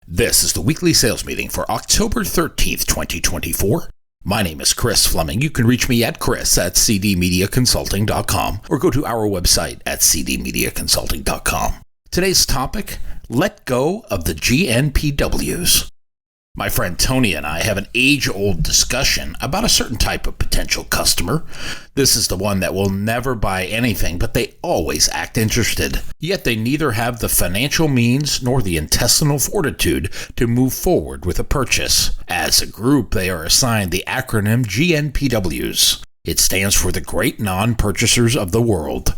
This is the weekly sales meeting for October 13th, 2024. My name is Chris Fleming. You can reach me at chris@cdmediaconsulting.com or go to our website at cdmediaconsulting.com. Today's topic, let go of the GNPWs. My friend Tony and I have an age-old discussion about a certain type of potential customer. This is the one that will never buy anything, but they always act interested. Yet they neither have the financial means nor the intestinal fortitude to move forward with a purchase. As a group, they are assigned the acronym GNPWs. It stands for the Great Non-Purchasers of the World.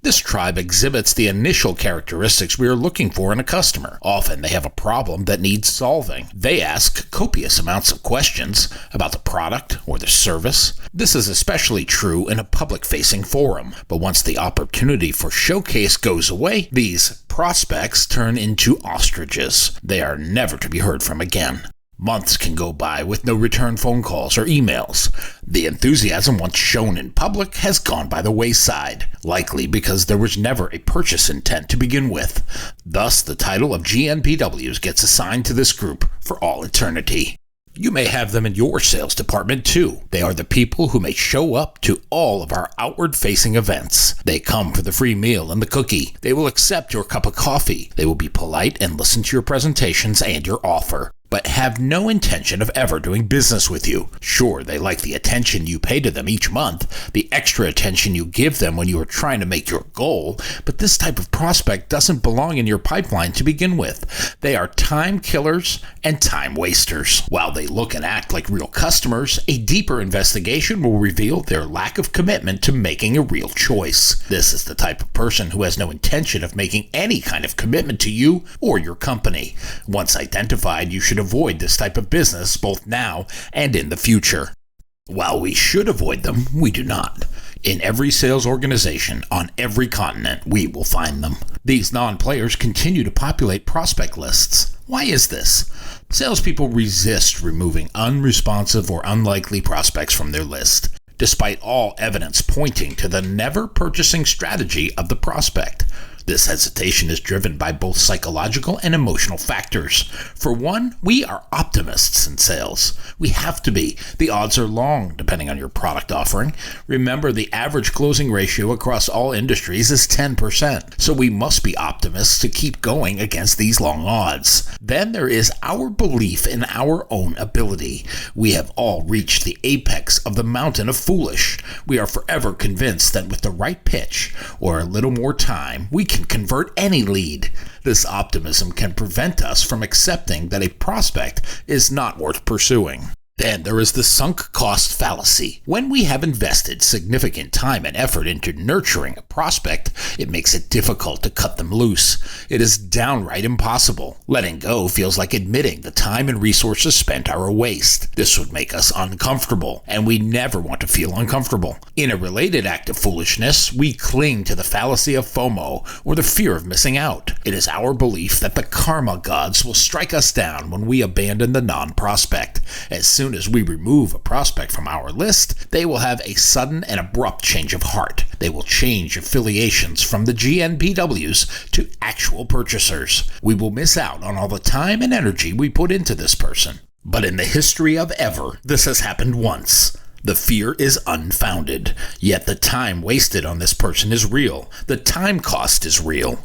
This tribe exhibits the initial characteristics we are looking for in a customer. Often they have a problem that needs solving. They ask copious amounts of questions about the product or the service. This is especially true in a public-facing forum, but once the opportunity for showcase goes away, these prospects turn into ostriches. They are never to be heard from again. Months can go by with no return phone calls or emails. The enthusiasm once shown in public has gone by the wayside, likely because there was never a purchase intent to begin with. Thus, the title of GNPWs gets assigned to this group for all eternity. You may have them in your sales department too. They are the people who may show up to all of our outward-facing events. They come for the free meal and the cookie. They will accept your cup of coffee. They will be polite and listen to your presentations and your offer, but have no intention of ever doing business with you. Sure, they like the attention you pay to them each month, the extra attention you give them when you are trying to make your goal, but this type of prospect doesn't belong in your pipeline to begin with. They are time killers and time wasters. While they look and act like real customers, a deeper investigation will reveal their lack of commitment to making a real choice. This is the type of person who has no intention of making any kind of commitment to you or your company. Once identified, you should avoid this type of business both now and in the future. While we should avoid them, we do not. In every sales organization, on every continent, we will find them. These non-players continue to populate prospect lists. Why is this? Salespeople resist removing unresponsive or unlikely prospects from their list, despite all evidence pointing to the never purchasing strategy of the prospect. This hesitation is driven by both psychological and emotional factors. For one, we are optimists in sales. We have to be. The odds are long, depending on your product offering. Remember, the average closing ratio across all industries is 10%, so we must be optimists to keep going against these long odds. Then there is our belief in our own ability. We have all reached the apex of the mountain of foolish. We are forever convinced that with the right pitch or a little more time, we can convert any lead. This optimism can prevent us from accepting that a prospect is not worth pursuing. Then there is the sunk cost fallacy. When we have invested significant time and effort into nurturing a prospect, it makes it difficult to cut them loose. It is downright impossible. Letting go feels like admitting the time and resources spent are a waste. This would make us uncomfortable, and we never want to feel uncomfortable. In a related act of foolishness, we cling to the fallacy of FOMO, or the fear of missing out. It is our belief that the karma gods will strike us down when we abandon the non-prospect. As soon as we remove a prospect from our list, they will have a sudden and abrupt change of heart. They will change affiliations from the GNPWs to actual purchasers. We will miss out on all the time and energy we put into this person. But in the history of ever, this has happened once. The fear is unfounded, yet the time wasted on this person is real. The time cost is real.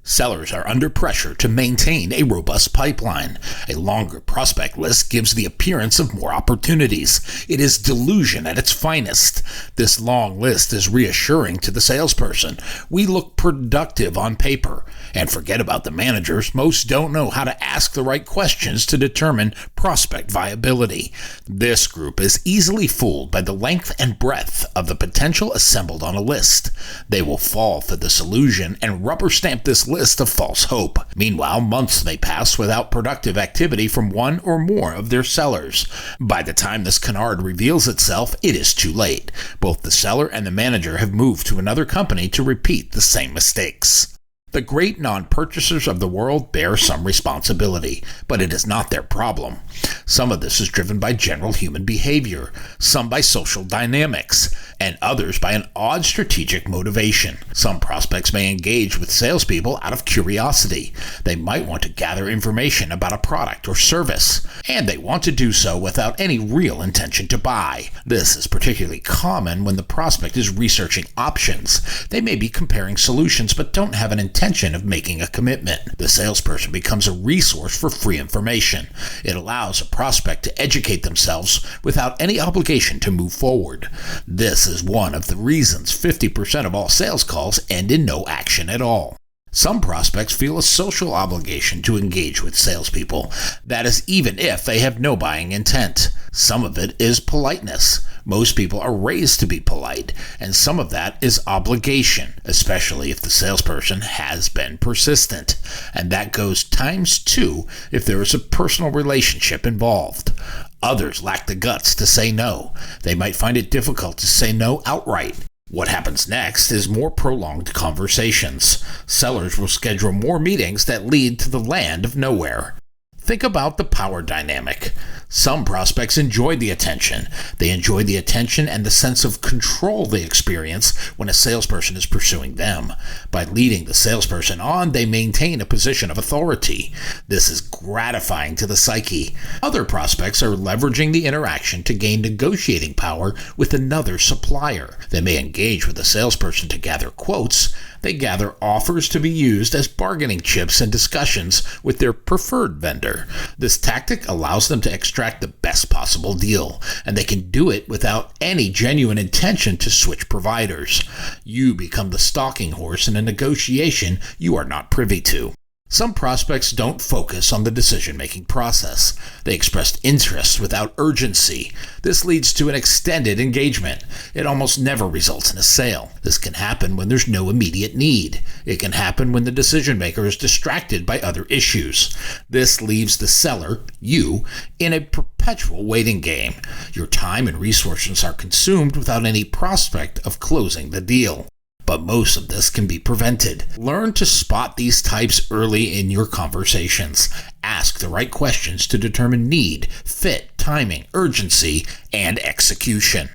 Sellers are under pressure to maintain a robust pipeline. A longer prospect list gives the appearance of more opportunities. It is delusion at its finest. This long list is reassuring to the salesperson. We look productive on paper. And forget about the managers. Most don't know how to ask the right questions to determine prospect viability. This group is easily fooled by the length and breadth of the potential assembled on a list. They will fall for this illusion and rubber stamp this list of false hope. Meanwhile, months may pass without productive activity from one or more of their sellers. By the time this canard reveals itself, it is too late. Both the seller and the manager have moved to another company to repeat the same mistakes. The great non-purchasers of the world bear some responsibility, but it is not their problem. Some of this is driven by general human behavior, some by social dynamics, and others by an odd strategic motivation. Some prospects may engage with salespeople out of curiosity. They might want to gather information about a product or service, and they want to do so without any real intention to buy. This is particularly common when the prospect is researching options. They may be comparing solutions but don't have an intention of making a commitment. The salesperson becomes a resource for free information. It allows a prospect to educate themselves without any obligation to move forward. This is one of the reasons 50% of all sales calls end in no action at all. Some prospects feel a social obligation to engage with salespeople. That is even if they have no buying intent. Some of it is politeness. Most people are raised to be polite, and some of that is obligation, especially if the salesperson has been persistent. And that goes times 2 if there is a personal relationship involved. Others lack the guts to say no. They might find it difficult to say no outright. What happens next is more prolonged conversations. Sellers will schedule more meetings that lead to the land of nowhere. Think about the power dynamic. Some prospects enjoy the attention. They enjoy the attention and the sense of control they experience when a salesperson is pursuing them. By leading the salesperson on, they maintain a position of authority. This is gratifying to the psyche. Other prospects are leveraging the interaction to gain negotiating power with another supplier. They may engage with the salesperson to gather quotes. They gather offers to be used as bargaining chips in discussions with their preferred vendor. This tactic allows them to extract the best possible deal, and they can do it without any genuine intention to switch providers. You become the stalking horse in a negotiation you are not privy to. Some prospects don't focus on the decision-making process. They express interest without urgency. This leads to an extended engagement. It almost never results in a sale. This can happen when there's no immediate need. It can happen when the decision-maker is distracted by other issues. This leaves the seller, you, in a perpetual waiting game. Your time and resources are consumed without any prospect of closing the deal. But most of this can be prevented. Learn to spot these types early in your conversations. Ask the right questions to determine need, fit, timing, urgency, and execution.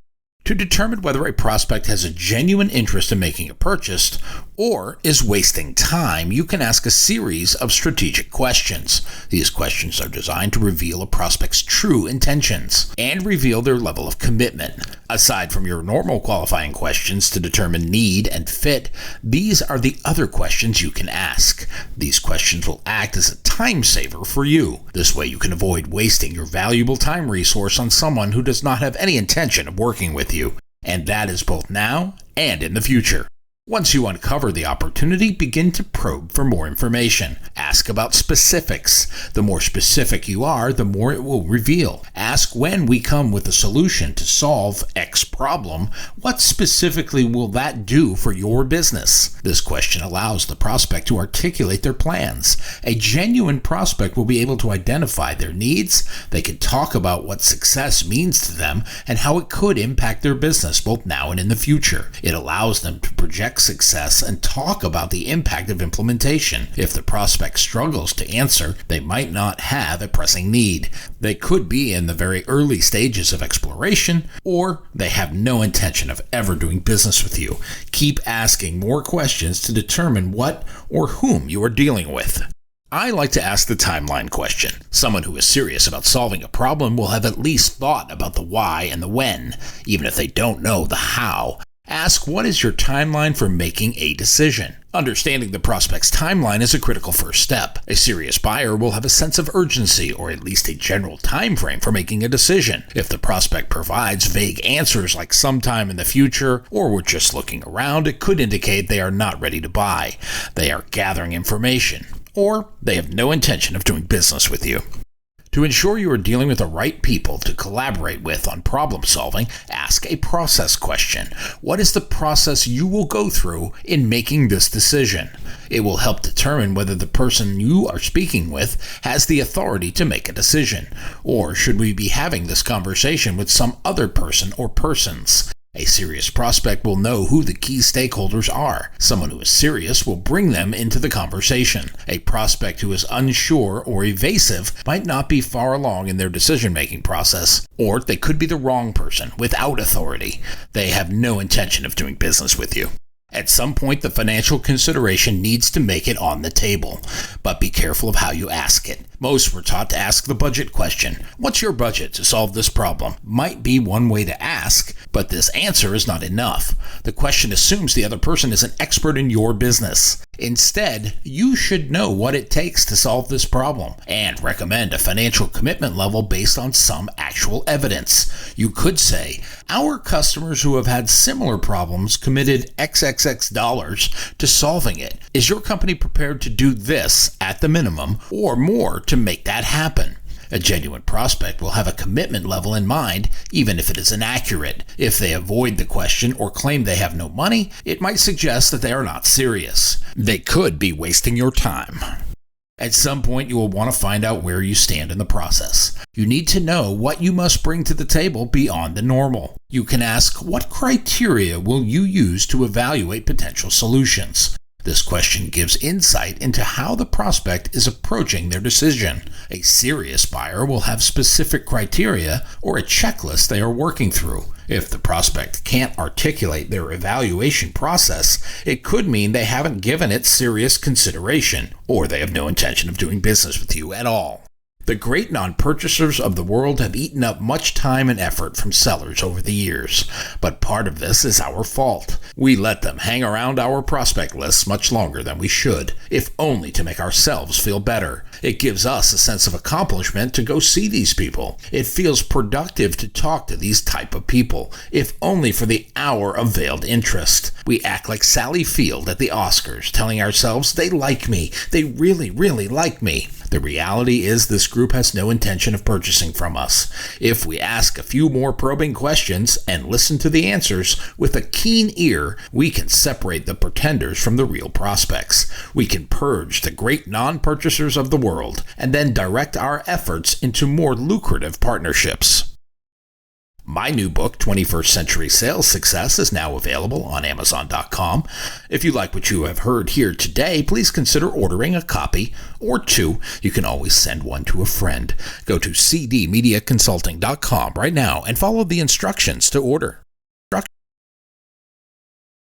To determine whether a prospect has a genuine interest in making a purchase or is wasting time, you can ask a series of strategic questions. These questions are designed to reveal a prospect's true intentions and reveal their level of commitment. Aside from your normal qualifying questions to determine need and fit, these are the other questions you can ask. These questions will act as a time saver for you. This way you can avoid wasting your valuable time resource on someone who does not have any intention of working with you. And that is both now and in the future. Once you uncover the opportunity, begin to probe for more information. Ask about specifics. The more specific you are, the more it will reveal. Ask when we come with a solution to solve X problem, what specifically will that do for your business? This question allows the prospect to articulate their plans. A genuine prospect will be able to identify their needs. They can talk about what success means to them and how it could impact their business both now and in the future. It allows them to project success and talk about the impact of implementation. If the prospect struggles to answer, they might not have a pressing need. They could be in the very early stages of exploration, or they have no intention of ever doing business with you. Keep asking more questions to determine what or whom you are dealing with. I like to ask the timeline question. Someone who is serious about solving a problem will have at least thought about the why and the when, even if they don't know the how. Ask, what is your timeline for making a decision? Understanding the prospect's timeline is a critical first step. A serious buyer will have a sense of urgency, or at least a general time frame for making a decision. If the prospect provides vague answers like sometime in the future, or we're just looking around, it could indicate they are not ready to buy. They are gathering information, or they have no intention of doing business with you. To ensure you are dealing with the right people to collaborate with on problem solving, ask a process question. What is the process you will go through in making this decision? It will help determine whether the person you are speaking with has the authority to make a decision, or should we be having this conversation with some other person or persons? A serious prospect will know who the key stakeholders are. Someone who is serious will bring them into the conversation. A prospect who is unsure or evasive might not be far along in their decision-making process, or they could be the wrong person without authority. They have no intention of doing business with you. At some point, the financial consideration needs to make it on the table, but be careful of how you ask it. Most were taught to ask the budget question. What's your budget to solve this problem? Might be one way to ask, but this answer is not enough. The question assumes the other person is an expert in your business. Instead, you should know what it takes to solve this problem and recommend a financial commitment level based on some actual evidence. You could say, our customers who have had similar problems committed XXX dollars to solving it. Is your company prepared to do this at the minimum or more to make that happen? A genuine prospect will have a commitment level in mind, even if it is inaccurate. If they avoid the question or claim they have no money, it might suggest that they are not serious. They could be wasting your time. At some point, you will want to find out where you stand in the process. You need to know what you must bring to the table beyond the normal. You can ask, what criteria will you use to evaluate potential solutions? This question gives insight into how the prospect is approaching their decision. A serious buyer will have specific criteria or a checklist they are working through. If the prospect can't articulate their evaluation process, it could mean they haven't given it serious consideration, or they have no intention of doing business with you at all. The great non-purchasers of the world have eaten up much time and effort from sellers over the years, but part of this is our fault. We let them hang around our prospect lists much longer than we should, if only to make ourselves feel better. It gives us a sense of accomplishment to go see these people. It feels productive to talk to these type of people, if only for the hour of veiled interest. We act like Sally Field at the Oscars, telling ourselves they like me, they really, really like me. The reality is this group has no intention of purchasing from us. If we ask a few more probing questions and listen to the answers with a keen ear, we can separate the pretenders from the real prospects. We can purge the great non-purchasers of the world and then direct our efforts into more lucrative partnerships. My new book, 21st Century Sales Success, is now available on Amazon.com. If you like what you have heard here today, please consider ordering a copy or two. You can always send one to a friend. Go to cdmediaconsulting.com right now and follow the instructions to order.